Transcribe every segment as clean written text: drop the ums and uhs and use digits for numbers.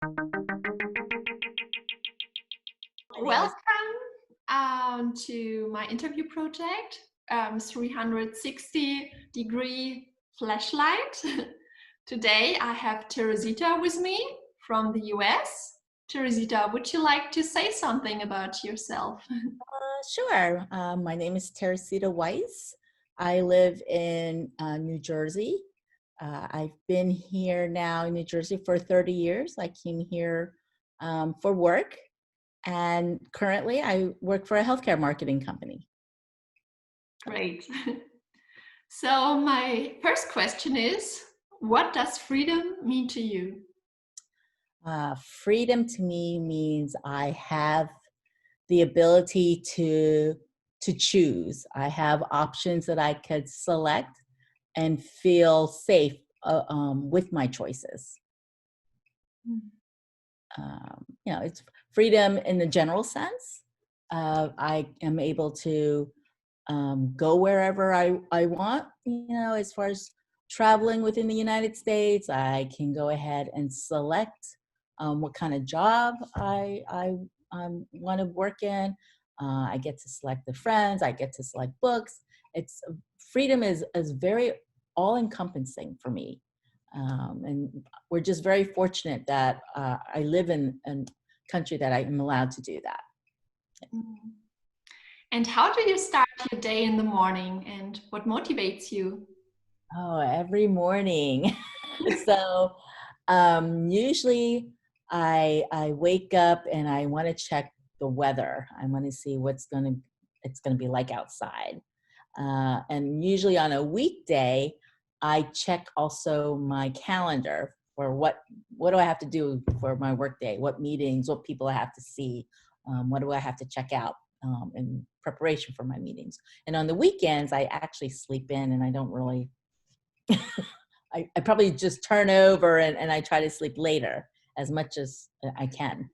My name is Welcome to my interview project, 360-degree flashlight. Today I have Teresita with me from the US. Teresita, would you like to say something about yourself? Sure. My name is Teresita Weiss. I live in New Jersey. I've been here now in New Jersey for 30 years. I came here for work, and currently I work for a healthcare marketing company. Great. So my first question is, what does freedom mean to you? Freedom to me means I have the ability to choose. I have options that I could select and feel safe with my choices. It's freedom in the general sense. I am able to go wherever I want, as far as traveling within the United States. I can go ahead and select what kind of job I want to work in. I get to select the friends. I get to select books. It's freedom is very all encompassing for me. And we're just very fortunate that I live in a country that I am allowed to do that. Mm. And how do you start your day in the morning and what motivates you? Oh, every morning. So usually I wake up and I want to check the weather. I want to see it's gonna be like outside. And usually on a weekday, I check also my calendar for what do I have to do for my workday, what meetings, what people I have to see, what do I have to check out in preparation for my meetings. And on the weekends, I actually sleep in and I don't really, I probably just turn over and I try to sleep later as much as I can.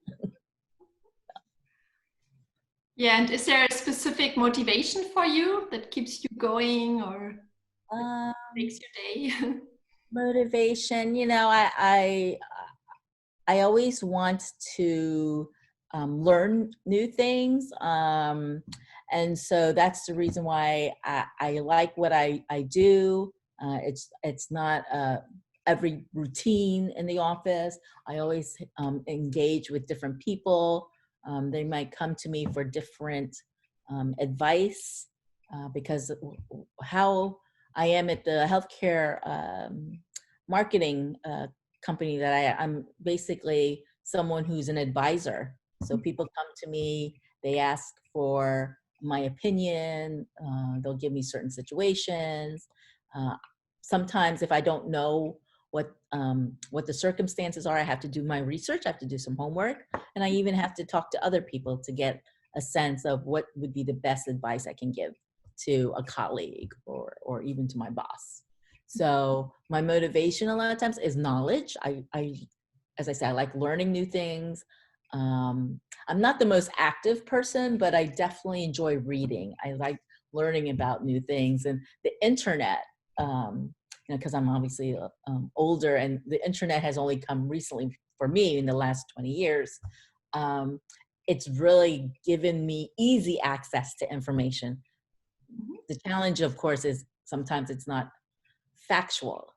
Yeah, and is there a specific motivation for you that keeps you going or that makes Um, your day? Motivation, I always want to learn new things. And so that's the reason why I like what I do. It's not every routine in the office. I always engage with different people. They might come to me for different advice because how I am at the healthcare marketing company that I'm basically someone who's an advisor. So people come to me, they ask for my opinion, they'll give me certain situations. Uh, Sometimes if I don't know what the circumstances are, I have to do my research, I have to do some homework, and I even have to talk to other people to get a sense of what would be the best advice I can give to a colleague or even to my boss. So my motivation a lot of times is knowledge. As I said, I like learning new things. I'm not the most active person, but I definitely enjoy reading. I like learning about new things and the internet. Because I'm obviously older, and the internet has only come recently for me in the last 20 years. Um, it's really given me easy access to information. The challenge, of course, is sometimes it's not factual.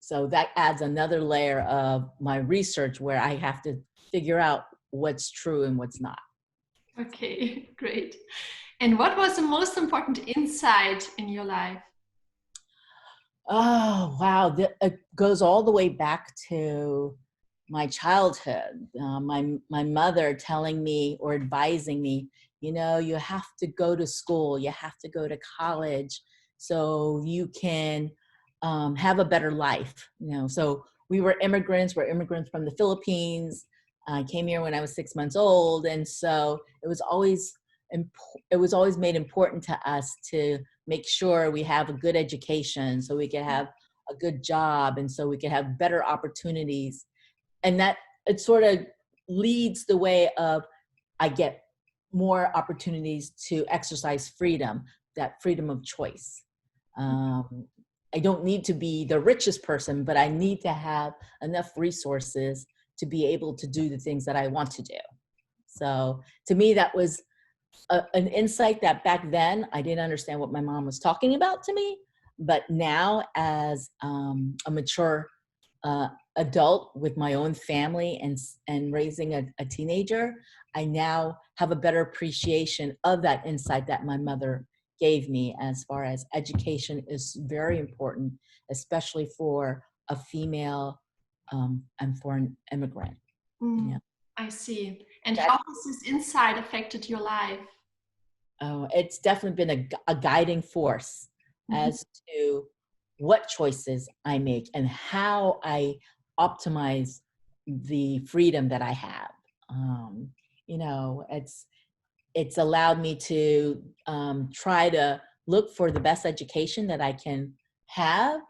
So that adds another layer of my research where I have to figure out what's true and what's not. Okay, great. And what was the most important insight in your life? Oh, wow. It goes all the way back to my childhood. My mother telling me or advising me, you have to go to school, you have to go to college so you can have a better life. So we're immigrants from the Philippines. I came here when I was 6 months old. And so it was always made important to us to make sure we have a good education so we could have a good job and so we could have better opportunities. And that it sort of leads the way of I get more opportunities to exercise freedom, that freedom of choice. I don't need to be the richest person, but I need to have enough resources to be able to do the things that I want to do. So to me, that was an insight that back then I didn't understand what my mom was talking about to me. But now, as a mature adult with my own family and raising a teenager, I now have a better appreciation of that insight that my mother gave me, as far as education is very important, especially for a female and for an immigrant. Mm, Yeah. I see. And That, how has this insight affected your life? oh, it's definitely been a guiding force Mhm. as to what choices I make and how I optimize the freedom that I have. You know, it's allowed me to try to look for the best education that I can have,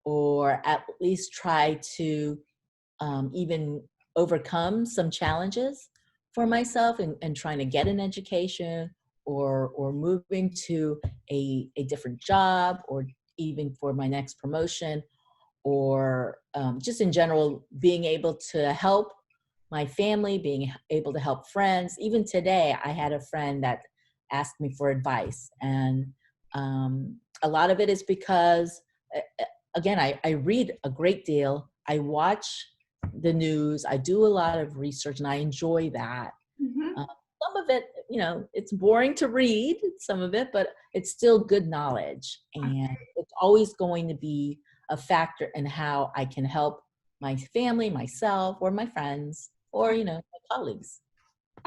or at least try to even overcome some challenges for myself and trying to get an education, or moving to a different job, or even for my next promotion, or just in general being able to help my family, being able to help friends. Even today, I had a friend that asked me for advice, and a lot of it is because, again, I read a great deal. I watch the news. I do a lot of research, and I enjoy that. Mhm. Uh, some of it, you know, it's boring to read, some of it, but it's still good knowledge. And it's always going to be a factor in how I can help my family, myself, or my friends, or, you know, my colleagues.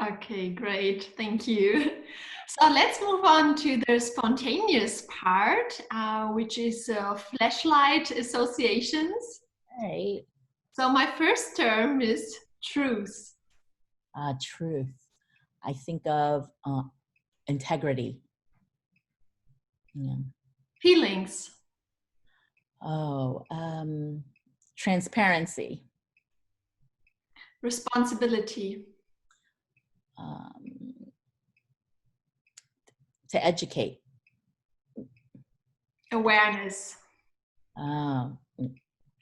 Okay, great. Thank you. So let's move on to the spontaneous part, which is flashlight associations. Right. So my first term is truth. Truth. I think of integrity. Yeah. Feelings. Oh, transparency. Responsibility. Um, to educate. Awareness. Um,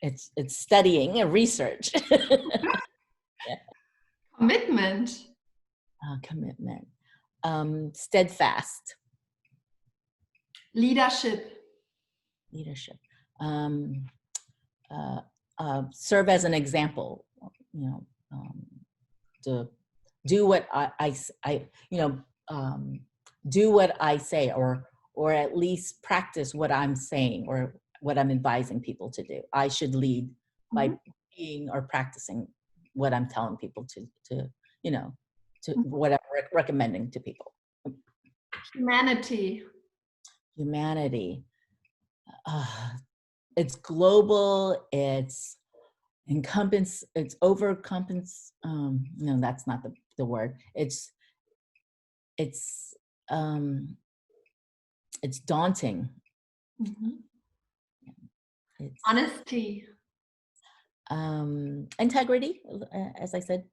it's studying and research. Yeah. Commitment. Commitment. Steadfast. Leadership. Leadership. Um, Serve as an example. You know, to do what you know, do what I say, or at least practice what I'm saying, or what I'm advising people to do. I should lead by Mhm. being or practicing what I'm telling people to you know, to Mhm. whatever recommending to people. Humanity. Humanity. Uh, it's global. It's encompass. It's overcompens. No, that's not the word. It's um, it's daunting. Mhm. It's Honesty. integrity, as I said,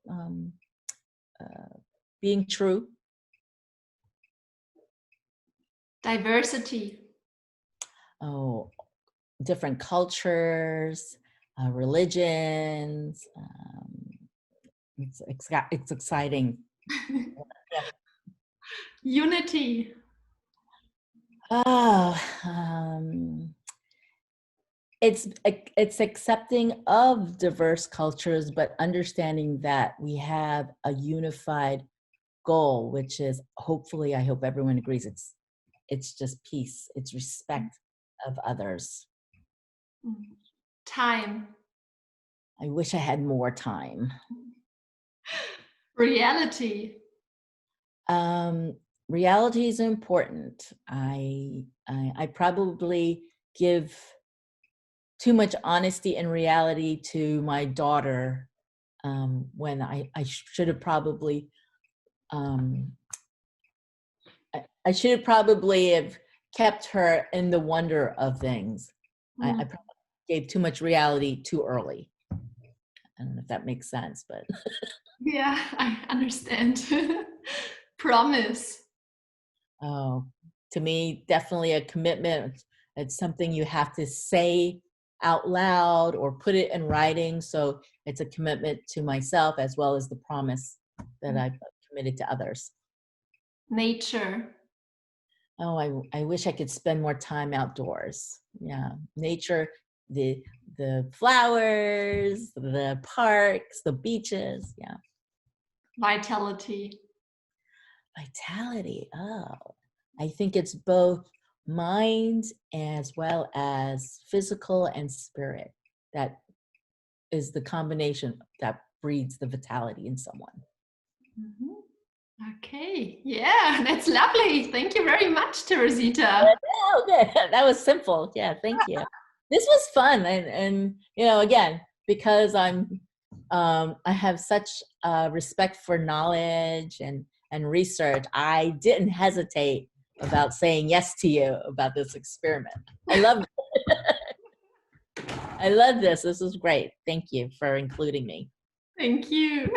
being true. Diversity. Oh, different cultures, religions. It's exciting. Yeah. Unity. Oh, it's accepting of diverse cultures, but understanding that we have a unified goal, which is, hopefully, I hope everyone agrees, it's just peace. It's respect of others. Time. I wish I had more time. Reality. Um, Reality is important. I probably give too much honesty and reality to my daughter, when I should have probably um, I should have probably have kept her in the wonder of things. I Mm. probably gave too much reality too early. I don't know if that makes sense, but Yeah, I understand. Promise. oh, to me, definitely a commitment. It's something you have to say out loud or put it in writing. So it's a commitment to myself as well as the promise that I've committed to others. Nature. Oh, I wish I could spend more time outdoors. Yeah, nature, the flowers, the parks, the beaches. Yeah, Vitality. vitality. Oh, I think it's both mind as well as physical and spirit. That is the combination that breeds the vitality in someone. Mhm. Okay, yeah, that's lovely. Thank you very much, Teresita. Oh, good. That was simple. Yeah, thank you. This was fun, and you know, again, because I have such respect for knowledge and research. I didn't hesitate about saying yes to you about this experiment. I love I love this. This was great. Thank you for including me. Thank you.